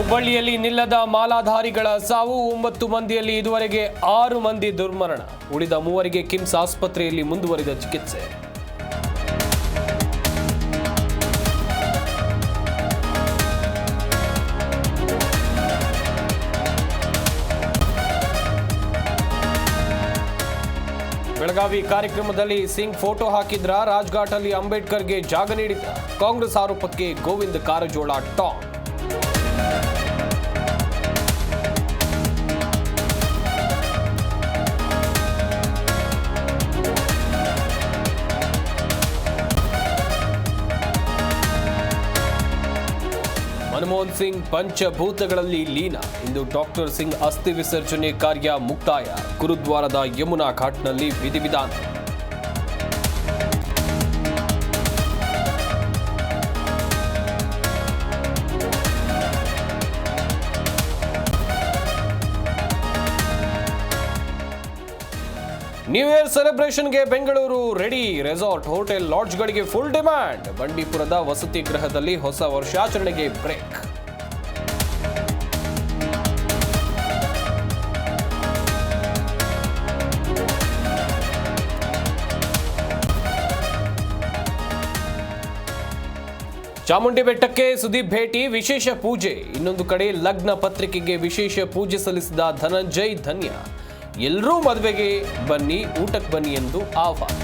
ಹುಬ್ಬಳ್ಳಿಯಲ್ಲಿ ನಿಲ್ಲದ ಮಾಲಾಧಾರಿಗಳ ಸಾವು 9 ಮಂದಿಯಲ್ಲಿ ಇದುವರೆಗೆ 6 ಮಂದಿ ದುರ್ಮರಣ. ಉಳಿದ 3 ಕಿಮ್ಸ್ ಆಸ್ಪತ್ರೆಯಲ್ಲಿ ಮುಂದುವರಿದ ಚಿಕಿತ್ಸೆ. ಬೆಳಗಾವಿ ಕಾರ್ಯಕ್ರಮದಲ್ಲಿ ಸಿಂಗ್ ಫೋಟೋ ಹಾಕಿದ್ರ ರಾಜ್ಘಾಟಲ್ಲಿ ಅಂಬೇಡ್ಕರ್ಗೆ ಜಾಗ ನೀಡಿದ ಕಾಂಗ್ರೆಸ್ ಆರೋಪಕ್ಕೆ ಗೋವಿಂದ ಕಾರಜೋಳ ಟಾಂಗ್. ಮನಮೋಹನ್ ಸಿಂಗ್ ಪಂಚಭೂತಗಳಲ್ಲಿ ಲೀನ. ಇಂದು ಡಾಕ್ಟರ್ ಸಿಂಗ್ ಅಸ್ಥಿ ವಿಸರ್ಜನೆ ಕಾರ್ಯ ಮುಕ್ತಾಯ. ಗುರುದ್ವಾರದ ಯಮುನಾ ಘಾಟ್ನಲ್ಲಿ ವಿಧಿವಿಧಾನ. ನ್ಯೂ ಇಯರ್ ಸೆಲೆಬ್ರೇಷನ್ಗೆ ಬೆಂಗಳೂರು ರೆಡಿ. ರೆಸಾರ್ಟ್, ಹೋಟೆಲ್, ಲಾಡ್ಜ್ಗಳಿಗೆ ಫುಲ್ ಡಿಮ್ಯಾಂಡ್. ಬಂಡೀಪುರದ ವಸತಿ ಗೃಹದಲ್ಲಿ ಹೊಸ ವರ್ಷಾಚರಣೆಗೆ ಬ್ರೇಕ್. ಚಾಮುಂಡಿ ಬೆಟ್ಟಕ್ಕೆ ಸುದೀಪ್ ಭೇಟಿ, ವಿಶೇಷ ಪೂಜೆ. ಇನ್ನೊಂದು ಕಡೆ ಲಗ್ನ ಪತ್ರಿಕೆಗೆ ವಿಶೇಷ ಪೂಜೆ ಸಲ್ಲಿಸಿದ ಧನಂಜಯ್ ಧನ್ಯ. ಎಲ್ಲರೂ ಮದುವೆಗೆ ಬನ್ನಿ, ಊಟಕ್ಕೆ ಬನ್ನಿ ಎಂದು ಆಹ್ವಾನ.